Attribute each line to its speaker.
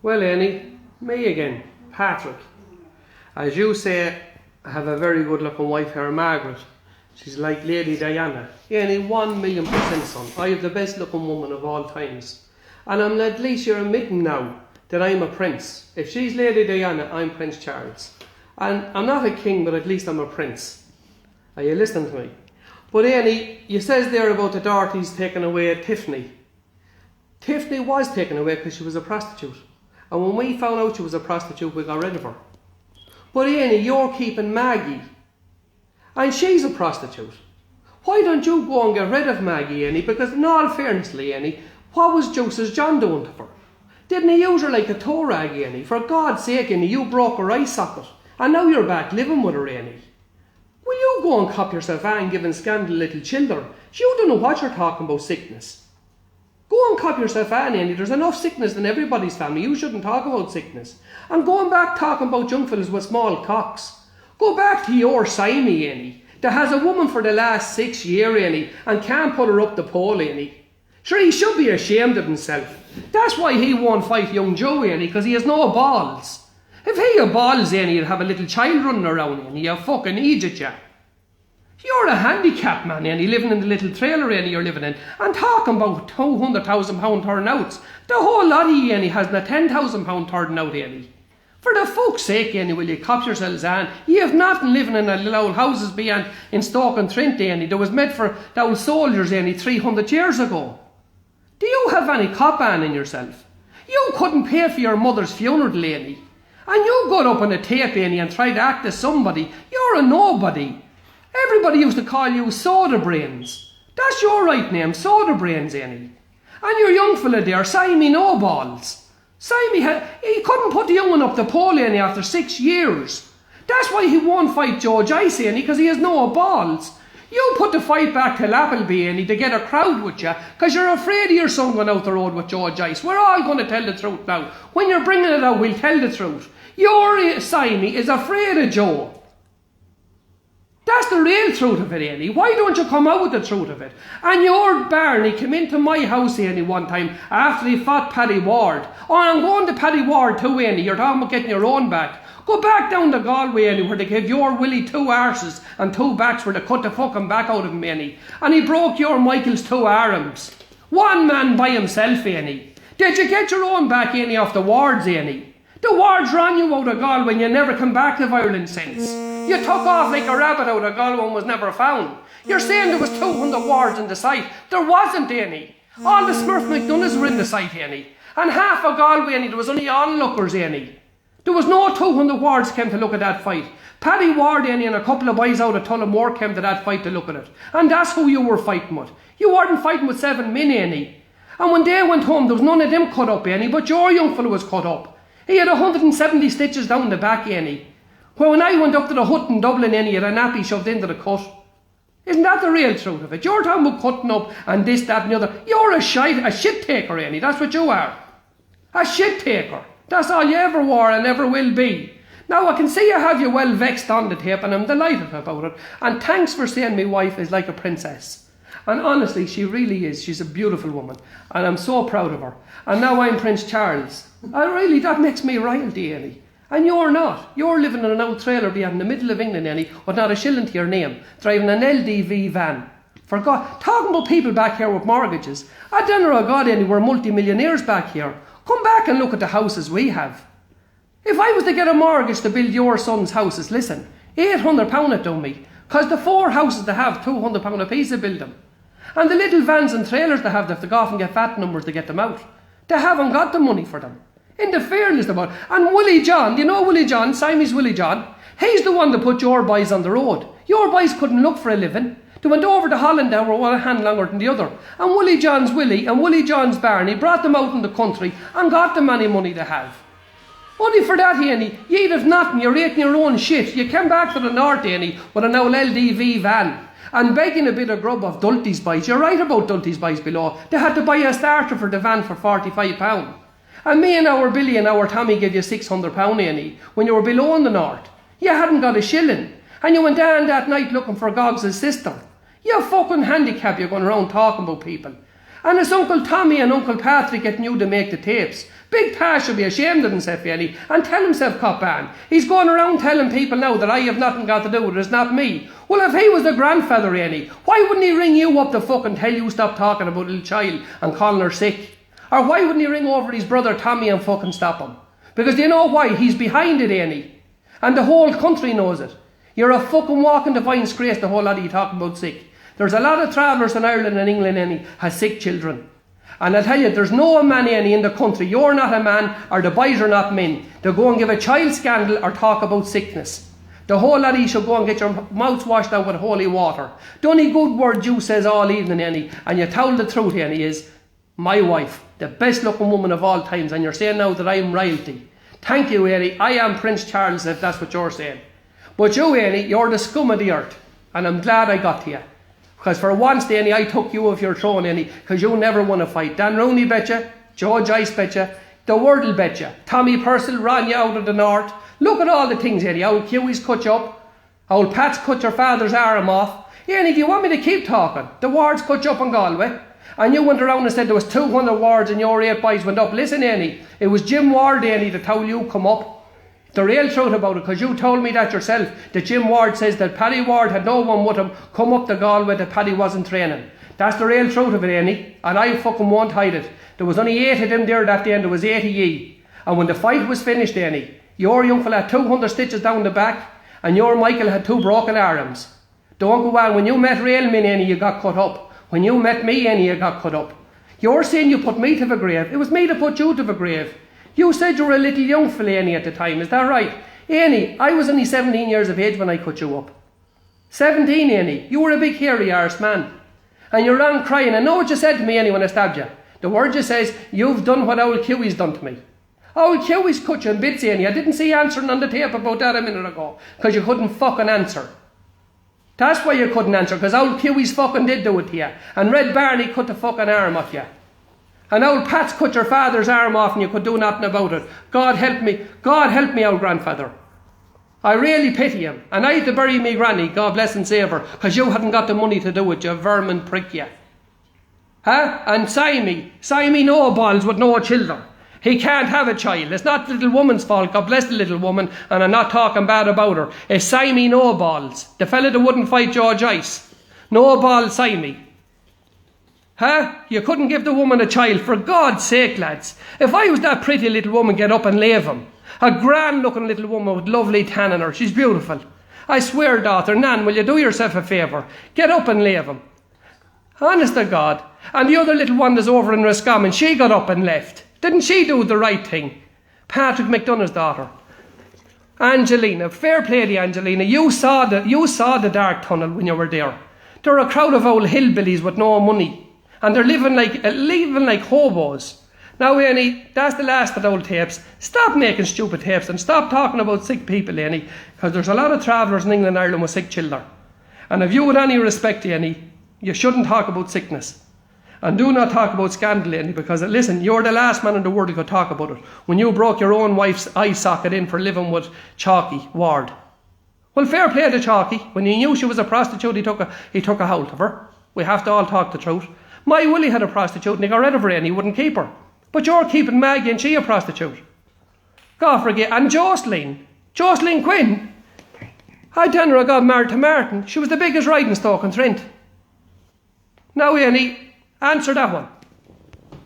Speaker 1: Well, Annie, me again, Patrick. As you say, I have a very good looking wife here, Margaret. She's like Lady Diana. Annie, 1,000,000% son. I have the best looking woman of all times. And I'm at least you're admitting now that I'm a prince. If she's Lady Diana, I'm Prince Charles. And I'm not a king, but at least I'm a prince. Are you listening to me? But Annie, you says there about the Dorothy's taking away Tiffany. Tiffany was taken away because she was a prostitute. And when we found out she was a prostitute, we got rid of her. But Annie, you're keeping Maggie. And she's a prostitute. Why don't you go and get rid of Maggie, Annie? Because in all fairness, Annie, what was Joseph's John doing to her? Didn't he use her like a toe rag, Annie? For God's sake, Annie, you broke her eye socket. And now you're back living with her, Annie. Will you go and cop yourself and giving scandal little children? You don't know what you're talking about, sickness. Go and cop yourself an, Annie. There's enough sickness in everybody's family. You shouldn't talk about sickness. And going back talking about young fellas with small cocks. Go back to your Simey, Annie, that has a woman for the last 6 years, Annie, and can't put her up the pole, Annie. Sure, he should be ashamed of himself. That's why he won't fight young Joe, Annie, because he has no balls. If he had balls, Annie, he'd have a little child running around, Annie, you fucking idiot, yeah. You're a handicapped man, Annie, living in the little trailer, Annie, you're living in, and talking about £200,000 turnouts. The whole lot of you, Annie, hasn't a £10,000 turnout, Annie. For the fuck's sake, Annie, will you cop yourselves on? You have nothing living in the little old houses beyond in Stoke-on-Trent, Annie, that was made for the old soldiers, Annie, 300 years ago. Do you have any cop on in yourself? You couldn't pay for your mother's funeral, Annie. And you got up on a tape, Annie, and tried to act as somebody. You're a nobody. Everybody used to call you Soda Brains. That's your right name, Soda Brains, Annie. And your young fella there, Simey No Balls. Simey, he couldn't put the young one up the pole, Annie, after 6 years. That's why he won't fight George Ice, Annie, because he has no balls. You put the fight back to Appleby, Annie, to get a crowd with you, because you're afraid of your son going out the road with George Ice. We're all going to tell the truth now. When you're bringing it out, we'll tell the truth. Your Simey is afraid of Joe. That's the real truth of it, Annie. Why don't you come out with the truth of it? And your Barney came into my house, Annie, one time after he fought Paddy Ward. Oh, I'm going to Paddy Ward too, Annie. You're talking about getting your own back. Go back down to Galway, Annie, where they gave your Willie 2 arses and 2 backs where they cut the fucking back out of him, Annie. And he broke your Michael's 2 arms. One man by himself, Annie. Did you get your own back, Annie, off the wards, Annie? The wards ran you out of Galway and you never come back to Ireland since. You took off like a rabbit out of Galway and was never found. You're saying there was 200 wards in the site. There wasn't any. All the Smurf McDonoughs were in the site, Annie. And half of Galway, Annie, there was only onlookers, Annie. There was no 200 wards came to look at that fight. Paddy Ward, Annie, and a couple of boys out of Tullamore came to that fight to look at it. And that's who you were fighting with. You weren't fighting with 7 men, Annie. And when they went home, there was none of them cut up, Annie, but your young fellow was cut up. He had 170 stitches down the back, Annie. Well, when I went up to the hut in Dublin, Annie, he had a nappy shoved into the cut. Isn't that the real truth of it? You're talking about cutting up and this, that and the other. You're a shit taker, Annie. That's what you are. A shit taker. That's all you ever were and ever will be. Now, I can see I have you well vexed on the tape and I'm delighted about it. And thanks for saying my wife is like a princess. And honestly, she really is. She's a beautiful woman. And I'm so proud of her. And now I'm Prince Charles. Really, that makes me royalty, Annie. And you're not. You're living in an old trailer beyond the middle of England, Annie, with not a shilling to your name, driving an LDV van. For God, talking about people back here with mortgages. I don't know, God, Annie, we're multi-millionaires back here. Come back and look at the houses we have. If I was to get a mortgage to build your son's houses, listen, £800 it done me, because the 4 houses they have, £200 a piece to build them. And the little vans and trailers they have to go off and get VAT numbers to get them out. They haven't got the money for them. In the fairness about it. And Willie John, do you know Willie John, Simon's Willie John? He's the one that put your boys on the road. Your boys couldn't look for a living. They went over to Holland now, were one hand longer than the other. And Willie John's Willie and Willie John's Barney brought them out in the country and got them any money they have. Only for that, Annie, you'd have nothing, you're eating your own shit. You came back to the north, Annie, with an old LDV van and begging a bit of grub of Dulty's boys. You're right about Dulty's boys below. They had to buy a starter for the van for £45. And me and our Billy and our Tommy gave you £600, Annie, when you were below in the north. You hadn't got a shilling. And you went down that night looking for Goggs' sister. You fucking handicap, you're going around talking about people. And it's Uncle Tommy and Uncle Patrick getting you to make the tapes. Big Pa should be ashamed of himself, Ellie, and tell himself cop ban. He's going around telling people now that I have nothing got to do with it, it's not me. Well, if he was the grandfather, Ellie, why wouldn't he ring you up the fuck and tell you stop talking about a little child and calling her sick? Or why wouldn't he ring over his brother Tommy and fucking stop him? Because do you know why? He's behind it, Ellie. And the whole country knows it. You're a fucking walking divine disgrace, the whole lot of you talking about sick. There's a lot of travellers in Ireland and England, Ellie, has sick children. And I tell you, there's no man any in the country, you're not a man, or the boys are not men, to go and give a child scandal or talk about sickness. The whole lot of you should go and get your mouths washed out with holy water. The only good word you says all evening, Annie, and you tell the truth, Annie, is, my wife, the best looking woman of all times, and you're saying now that I'm royalty. Thank you, Annie, I am Prince Charles, if that's what you're saying. But you, Annie, you're the scum of the earth, and I'm glad I got to you. Because for once, Danny, I took you off your throne, Annie, because you never won a fight. Dan Rooney bet you, George Ice bet you, the world will bet you. Tommy Purcell ran you out of the north. Look at all the things, Annie. Old Kiwis cut you up. Old Pat's cut your father's arm off. Annie, if you want me to keep talking, the wards cut you up in Galway. And you went around and said there was 200 wards and your 8 boys went up. Listen, Annie, it was Jim Ward, Annie, that told you come up. The real truth about it, because you told me that yourself, that Jim Ward says that Paddy Ward had no one with him come up to Galway that Paddy wasn't training. That's the real truth of it, Annie, and I fucking won't hide it. There was only 8 of them there that day and there was 80 ye. And when the fight was finished, Annie, your young fella had 200 stitches down the back and your Michael had 2 broken arms. Don't go on, when you met real men, Annie, you got cut up. When you met me, Annie, you got cut up. You're saying you put me to the grave. It was me that put you to the grave. You said you were a little young fella, Annie, at the time, is that right? Annie, I was only 17 years of age when I cut you up. 17, Annie, you were a big hairy arse man. And you're on crying. I know what you said to me, Annie, when I stabbed you. The word you says, you've done what old Kiwi's done to me. Old Kiwi's cut you in bits, Annie. I didn't see you answering on the tape about that a minute ago, because you couldn't fucking answer. That's why you couldn't answer, because old Kiwi's fucking did do it to you. And Red Barney cut the fucking arm off you. And old Pat's cut your father's arm off and you could do nothing about it. God help me, old grandfather. I really pity him. And I had to bury me granny, God bless and save her, because you hadn't got the money to do it, you vermin prick you. Huh? And Simey no balls with no children. He can't have a child. It's not the little woman's fault, God bless the little woman, and I'm not talking bad about her. It's Simey no balls. The fella that wouldn't fight George Ice. No balls Simey. Huh? You couldn't give the woman a child, for God's sake, lads. If I was that pretty little woman, get up and leave him. A grand looking little woman with lovely tan in her. She's beautiful. I swear, daughter, Nan, will you do yourself a favour? Get up and leave him. Honest to God. And the other little one that's over in Roscommon, she got up and left. Didn't she do the right thing? Patrick McDonough's daughter. Angelina, fair play to Angelina. You saw the dark tunnel when you were there. There are a crowd of old hillbillies with no money. And they're living like hobos. Now, Annie, that's the last of the old tapes. Stop making stupid tapes and stop talking about sick people, Annie, because there's a lot of travellers in England and Ireland with sick children. And if you had any respect, Annie, you shouldn't talk about sickness. And do not talk about scandal, Annie, because, listen, you're the last man in the world who could talk about it. When you broke your own wife's eye socket in for living with Chalky Ward. Well, fair play to Chalky. When he knew she was a prostitute, he took a hold of her. We have to all talk the truth. My Willie had a prostitute and he got rid of her and he wouldn't keep her. But you're keeping Maggie and she a prostitute. God forget. And Jocelyn Quinn. I tell her I got married to Martin. She was the biggest riding stock in Trent. Now, Annie, answer that one.